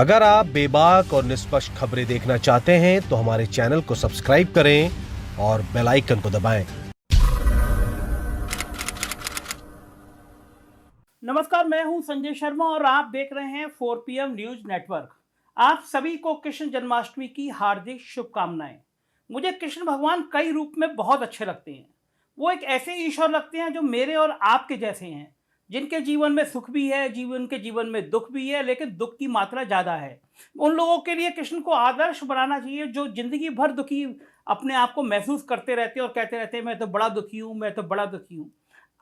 अगर आप बेबाक और निष्पक्ष खबरें देखना चाहते हैं तो हमारे चैनल को सब्सक्राइब करें और बेल आइकन को दबाएं। नमस्कार, मैं हूं संजय शर्मा और आप देख रहे हैं 4PM न्यूज नेटवर्क। आप सभी को कृष्ण जन्माष्टमी की हार्दिक शुभकामनाएं। मुझे कृष्ण भगवान कई रूप में बहुत अच्छे लगते हैं। वो एक ऐसे ईश्वर लगते हैं जो मेरे और आपके जैसे हैं, जिनके जीवन में सुख भी है, उनके जीवन में दुख भी है, लेकिन दुख की मात्रा ज़्यादा है। उन लोगों के लिए कृष्ण को आदर्श बनाना चाहिए जो जिंदगी भर दुखी अपने आप को महसूस करते रहते हैं और कहते रहते हैं मैं तो बड़ा दुखी हूँ, मैं तो बड़ा दुखी हूँ।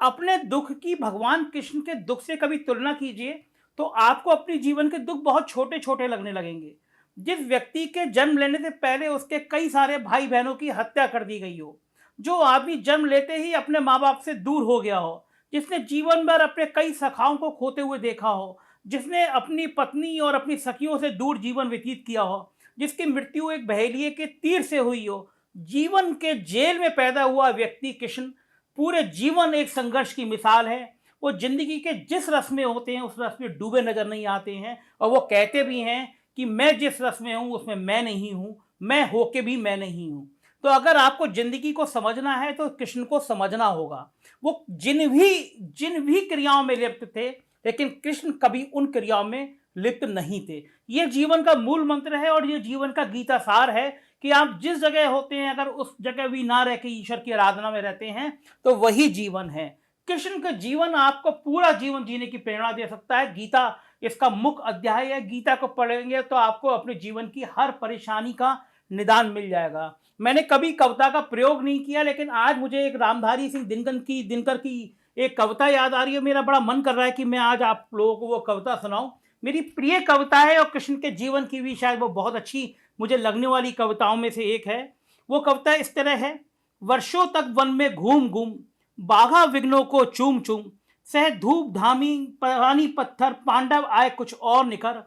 अपने दुख की भगवान कृष्ण के दुख से कभी तुलना कीजिए तो आपको अपने जीवन के दुख बहुत छोटे छोटे लगने लगेंगे। जिस व्यक्ति के जन्म लेने से पहले उसके कई सारे भाई बहनों की हत्या कर दी गई हो, जो आदमी जन्म लेते ही अपने माँ बाप से दूर हो गया हो, जिसने जीवन भर अपने कई सखाओं को खोते हुए देखा हो, जिसने अपनी पत्नी और अपनी सखियों से दूर जीवन व्यतीत किया हो, जिसकी मृत्यु एक बहेलिए के तीर से हुई हो, जीवन के जेल में पैदा हुआ व्यक्ति कृष्ण पूरे जीवन एक संघर्ष की मिसाल है। वो जिंदगी के जिस रस में होते हैं उस रस में डूबे नजर नहीं आते हैं और वो कहते भी हैं कि मैं जिस रस में हूं उसमें मैं नहीं हूं, मैं होके भी मैं नहीं हूं। तो अगर आपको जिंदगी को समझना है तो कृष्ण को समझना होगा। वो जिन भी क्रियाओं में लिप्त थे, लेकिन कृष्ण कभी उन क्रियाओं में लिप्त नहीं थे। ये जीवन का मूल मंत्र है और ये जीवन का गीता सार है कि आप जिस जगह होते हैं अगर उस जगह भी ना रह के ईश्वर की आराधना में रहते हैं तो वही जीवन है। कृष्ण का जीवन आपको पूरा जीवन जीने की प्रेरणा दे सकता है। गीता इसका मुख्य अध्याय है। गीता को पढ़ेंगे तो आपको अपने जीवन की हर परेशानी का निदान मिल जाएगा। मैंने कभी कविता का प्रयोग नहीं किया, लेकिन आज मुझे एक रामधारी सिंह दिनकर की एक कविता याद आ रही है। मेरा बड़ा मन कर रहा है कि मैं आज आप लोगों को वो कविता सुनाऊं। मेरी प्रिय कविता है और कृष्ण के जीवन की भी शायद वो बहुत अच्छी मुझे लगने वाली कविताओं में से एक है। वो कविता इस तरह है। वर्षों तक वन में घूम घूम बाघा विघ्नों को चूम चूम, सह धूप धामी पानी पत्थर पांडव आए कुछ और निकर,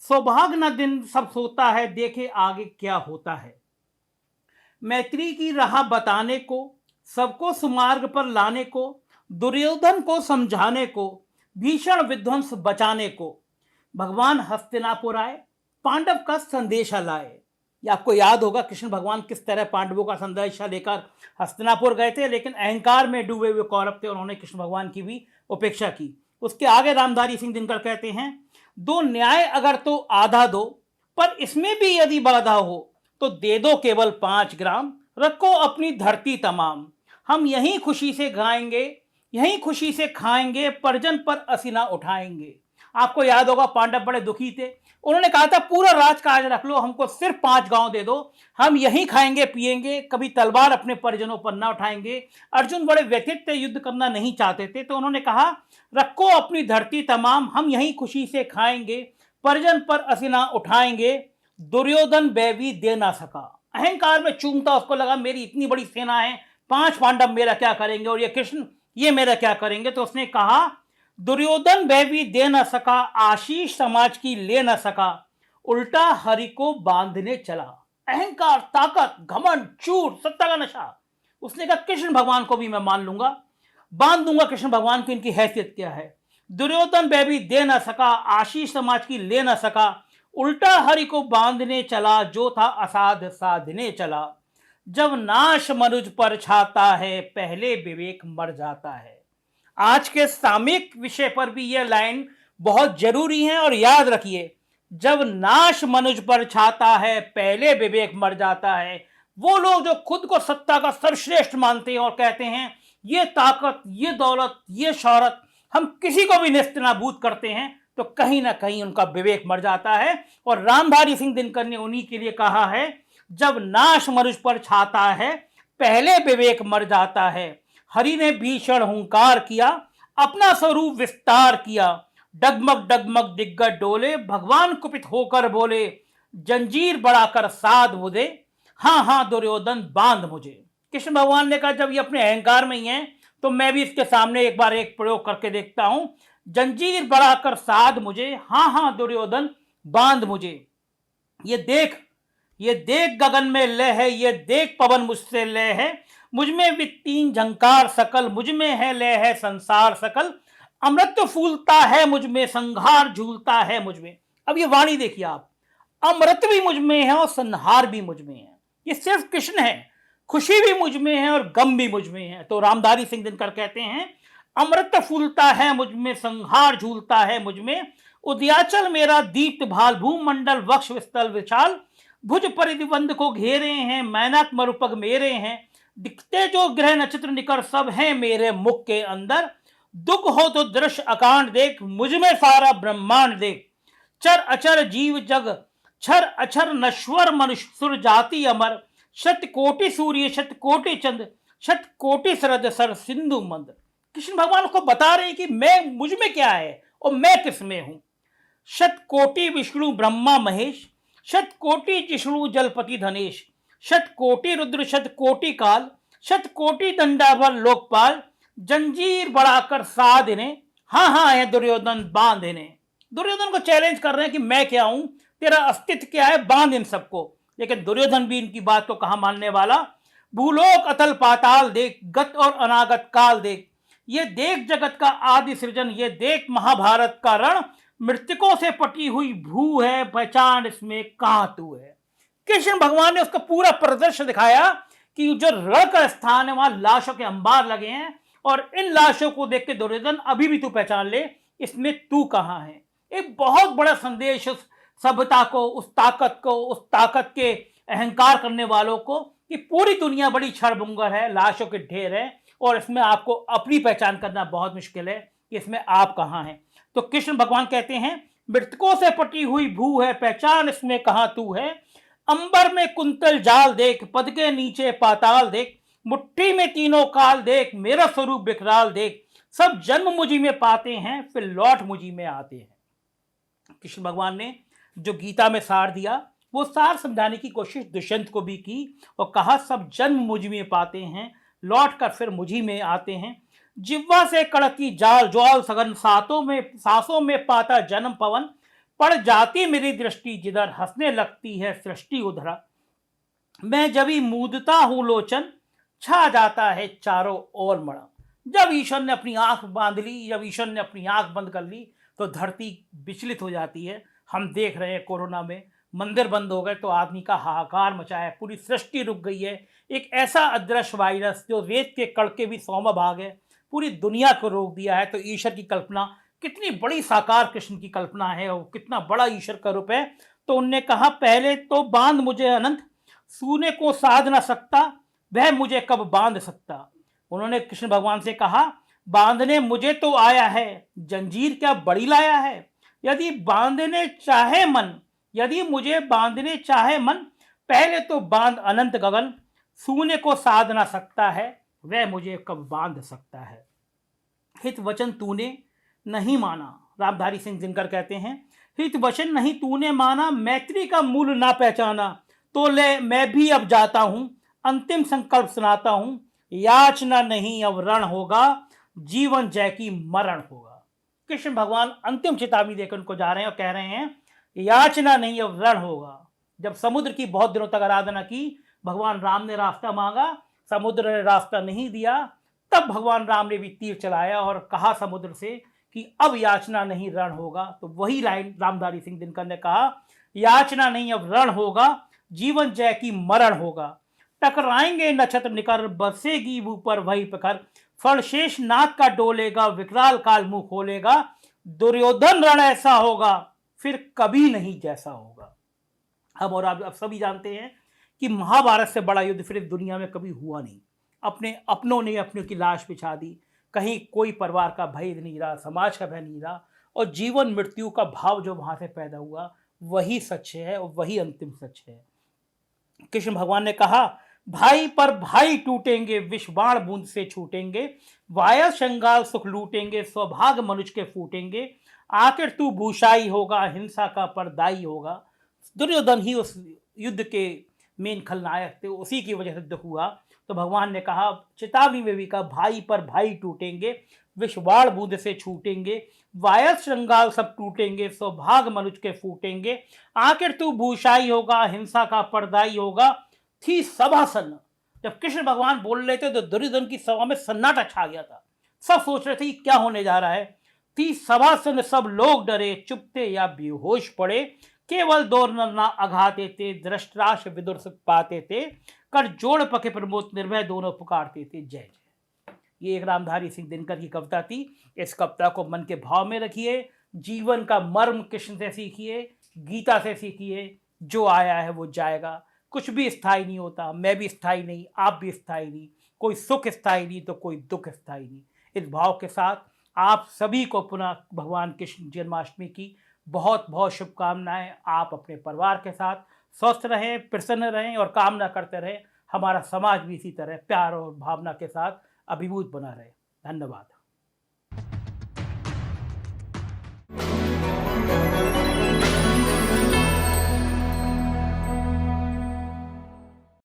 सौभाग्य न दिन सब सोता है देखे आगे क्या होता है। मैत्री की राह बताने को, सबको सुमार्ग पर लाने को, दुर्योधन को समझाने को, भीषण विध्वंस बचाने को, भगवान हस्तिनापुर आए पांडव का संदेशा लाए। ये आपको याद होगा कृष्ण भगवान किस तरह पांडवों का संदेशा लेकर हस्तिनापुर गए थे, लेकिन अहंकार में डूबे हुए कौरव थे, उन्होंने कृष्ण भगवान की भी उपेक्षा की। उसके आगे रामधारी सिंह दिनकर कहते हैं, दो न्याय अगर तो आधा दो, पर इसमें भी यदि बाधा हो तो दे दो केवल 5 ग्राम, रखो अपनी धरती तमाम, हम यहीं खुशी से गाएंगे यहीं खुशी से खाएंगे, परजन पर असीना उठाएंगे। आपको याद होगा पांडव बड़े दुखी थे, उन्होंने कहा था पूरा राजकाज रख लो, हमको सिर्फ 5 गांव दे दो, हम यहीं खाएंगे पिएंगे, कभी तलवार अपने परिजनों पर ना उठाएंगे। अर्जुन बड़े व्यथित थे, युद्ध करना नहीं चाहते थे, तो उन्होंने कहा रखो अपनी धरती तमाम, हम यहीं खुशी से खाएंगे, परिजन पर असीना उठाएंगे। दुर्योधन भी दे ना सका, अहंकार में चूमता, उसको लगा मेरी इतनी बड़ी सेना है, 5 पांडव मेरा क्या करेंगे और ये कृष्ण ये मेरा क्या करेंगे। तो उसने कहा दुर्योधन भी दे न सका, आशीष समाज की ले न सका, उल्टा हरि को बांधने चला। अहंकार, ताकत, घमंड, चूर, सत्ता का नशा। उसने कहा कृष्ण भगवान को भी मैं मान लूंगा, बांध दूंगा कृष्ण भगवान को, इनकी हैसियत क्या है। दुर्योधन भी दे न सका, आशीष समाज की ले न सका, उल्टा हरि को बांधने चला, जो था असाध साधने चला। जब नाश मनुज पर छाता है, पहले विवेक मर जाता है। आज के सामयिक विषय पर भी यह लाइन बहुत जरूरी है और याद रखिए, जब नाश मनुज पर छाता है पहले विवेक मर जाता है। वो लोग जो खुद को सत्ता का सर्वश्रेष्ठ मानते हैं और कहते हैं ये ताकत, ये दौलत, ये शौहरत हम किसी को भी नेस्तनाबूद करते हैं, तो कहीं ना कहीं उनका विवेक मर जाता है। और रामधारी सिंह दिनकर ने उन्हीं के लिए कहा है, जब नाश मनुज पर छाता है पहले विवेक मर जाता है। हरि ने भीषण हुंकार किया, अपना स्वरूप विस्तार किया, डगमग डगमग दिग्गज डोले, भगवान कुपित होकर बोले, जंजीर बढ़ाकर साध मुझे, हाँ हाँ दुर्योधन बांध मुझे। कृष्ण भगवान ने कहा जब ये अपने अहंकार में ही हैं तो मैं भी इसके सामने एक बार एक प्रयोग करके देखता हूं, जंजीर बढ़ाकर साध मुझे, हाँ हाँ दुर्योधन बांध मुझे। ये देख गगन में लय है, ये देख पवन मुझसे लय है, मुझमें वित्तीन झंकार सकल, मुझमें है लय है संसार सकल, अमृत फूलता है मुझमें, संघार झूलता है मुझमें। अब ये वाणी देखिए आप, अमृत भी मुझ में है और संहार भी मुझ में है। ये सिर्फ कृष्ण है, खुशी भी मुझ में है और गम भी मुझ में है। तो रामधारी सिंह दिनकर कहते हैं, अमृत फूलता है मुझ में, संहार झूलता है मुझ में, उदयाचल मेरा दीप्त भाल, भूमंडल वक्ष विस्तल विशाल, भुज परिधिबंध को घेरे हैं, मैनाक मरुपग मेरे हैं, दिखते जो ग्रह नक्षत्र निकर सब हैं मेरे मुख के अंदर, दुख हो तो दृश्य अकांड देख, मुझ में सारा ब्रह्मांड देख, चर अचर जीव जग, क्षर अक्षर नश्वर मनुष्य सुर जाति अमर, शत कोटि सूर्य शत कोटि चंद्र, शत कोटि सरद सर सिंधु मंद। कृष्ण भगवान को बता रहे हैं कि मैं, मुझ में क्या है और मैं किस में हूं। शत कोटि विष्णु ब्रह्मा महेश, शत कोटि जिष्णु जलपति धनेश, शत कोटि रुद्र शत कोटि काल, शत कोटि दंडावर लोकपाल, जंजीर बढ़ाकर साध इन्हें, हाँ हाँ है दुर्योधन बांध इन्हें। दुर्योधन को चैलेंज कर रहे हैं कि मैं क्या हूं, तेरा अस्तित्व क्या है, बांध इन सबको। लेकिन दुर्योधन भी इनकी बात को कहां मानने वाला। भूलोक अतल पाताल देख, गत और अनागत काल देख, ये देख जगत का आदि सृजन, ये देख महाभारत का रण, मृतकों से पटी हुई भू है, पहचान इसमें कहां तू है। कृष्ण भगवान ने उसका पूरा प्रदर्शन दिखाया कि जो रण का स्थान है वहां लाशों के अंबार लगे हैं, और इन लाशों को देख के दुर्योधन अभी भी तू पहचान ले, इसमें तू कहां है। एक बहुत बड़ा संदेश उस सभ्यता को, उस ताकत को, उस ताकत के अहंकार करने वालों को, कि पूरी दुनिया बड़ी क्षणभंगुर है, लाशों के ढेर है, और इसमें आपको अपनी पहचान करना बहुत मुश्किल है कि इसमें आप कहां हैं। तो कृष्ण भगवान कहते हैं, मृतकों से पटी हुई भू है, पहचान इसमें कहां तू है, अंबर में कुंतल जाल देख, पद के नीचे पाताल देख, मुट्ठी में तीनों काल देख, मेरा स्वरूप विकराल देख, सब जन्म मुझी में पाते हैं फिर लौट मुझी में आते हैं। कृष्ण भगवान ने जो गीता में सार दिया, वो सार समझाने की कोशिश दुष्यंत को भी की, और कहा सब जन्म मुझ में पाते हैं, लौट कर फिर मुझी में आते हैं। जिह्वा से कड़की जाल ज्वाल सघन, सांसों में पाता जन्म पवन, पड़ जाती मेरी दृष्टि जिधर, हंसने लगती है सृष्टि उधर, मैं जब ही मूदता हूं लोचन, छा जाता है चारों ओर मड़ा। जब ईश्वर ने अपनी आंख बांध ली, जब ईश्वर ने अपनी आंख बंद कर ली, तो धरती विचलित हो जाती है। हम देख रहे हैं कोरोना में मंदिर बंद हो गए तो आदमी का हाहाकार मचा है, पूरी सृष्टि रुक गई है। एक ऐसा अदृश्य वायरस जो रेत के कण के भी 100 भाग है, पूरी दुनिया को रोक दिया है। तो ईश्वर की कल्पना कितनी बड़ी साकार कृष्ण की कल्पना है, और कितना बड़ा ईश्वर का रूप है। तो उनने कहा, पहले तो बांध मुझे अनंत, सूने को साध ना सकता, वह मुझे कब बांध सकता। उन्होंने कृष्ण भगवान से कहा, बांधने मुझे तो आया है, जंजीर क्या बड़ी लाया है। यदि बांधने चाहे मन, यदि मुझे बांधने चाहे मन, पहले तो बांध अनंत गगन, सूने को साध ना सकता है, वह मुझे कब बांध सकता है। हित वचन तूने नहीं माना, रामधारी सिंह दिनकर कहते हैं, हित वचन नहीं तूने माना, मैत्री का मूल ना पहचाना, तो ले मैं भी अब जाता हूं, अंतिम संकल्प सुनाता हूं, याचना नहीं अब रण होगा, जीवन जय की मरण होगा। कृष्ण भगवान अंतिम चेतावनी देकर उनको जा रहे हैं और कह रहे हैं, याचना नहीं अब रण होगा। जब समुद्र की बहुत दिनों तक आराधना की, भगवान राम ने रास्ता मांगा, समुद्र ने रास्ता नहीं दिया, तब भगवान राम ने भी तीर चलाया और कहा समुद्र से कि अब याचना नहीं रण होगा। तो वही लाइन रामधारी सिंह दिनकर ने कहा, याचना नहीं अब रण होगा, जीवन जय की मरण होगा, टकराएंगे नक्षत्र निकर, बरसेगी ऊपर वही प्रखर, फल शेष नाथ का डोलेगा, विकराल काल मुंह खोलेगा, दुर्योधन रण ऐसा होगा फिर कभी नहीं जैसा होगा। हम और आप सभी जानते हैं कि महाभारत से बड़ा युद्ध फिर इस दुनिया में कभी हुआ नहीं। अपने अपनों ने अपनों की लाश बिछा दी, कहीं कोई परिवार का भय नहीं रहा, समाज का भय नहीं रहा, और जीवन मृत्यु का भाव जो वहां से पैदा हुआ वही सच है और वही अंतिम सच है। कृष्ण भगवान ने कहा, भाई पर भाई टूटेंगे, विषबाण बूंद से छूटेंगे, वाया श्रृंगार सुख लूटेंगे, सौभाग्य मनुष्य के फूटेंगे, आखिर तू भूषाई होगा, हिंसा का परदाई होगा। दुर्योधन ही उस युद्ध के मेन खलनायक थे, उसी की वजह से युद्ध हुआ। तो भगवान ने कहा, चेतावनी में भी कहा, भाई पर भाई टूटेंगे, विषबाण बूंद से छूटेंगे, वाया श्रृंगार सब टूटेंगे, सौभाग्य मनुष्य के फूटेंगे, आखिर तू भूषाई होगा, हिंसा का परदाई होगा। थी सभा सन्न। जब कृष्ण भगवान बोल रहे थे तो दुर्योधन की सभा में सन्नाटा छा गया था। सब सोच रहे थे कि क्या होने जा रहा है। थी सभा सुन सब लोग डरे, चुपते या बेहोश पड़े, केवल दो नर अघाते थे, धृतराष विदुर सुख पाते थे, कर जोड़ पके प्रमोद निर्भय दोनों पुकारते थे जय जय। ये एक रामधारी सिंह दिनकर की कविता थी। इस कविता को मन के भाव में रखिए, जीवन का मर्म कृष्ण से सीखिए, गीता से सीखिए। जो आया है वो जाएगा, कुछ भी स्थायी नहीं होता, मैं भी स्थायी नहीं, आप भी स्थायी नहीं, कोई सुख स्थायी नहीं तो कोई दुख स्थायी नहीं। इस भाव के साथ आप सभी को पुनः भगवान कृष्ण जन्माष्टमी की बहुत बहुत शुभकामनाएं। आप अपने परिवार के साथ स्वस्थ रहें, प्रसन्न रहें और कामना करते रहें हमारा समाज भी इसी तरह प्यार और भावना के साथ अभिभूत बना रहे। धन्यवाद।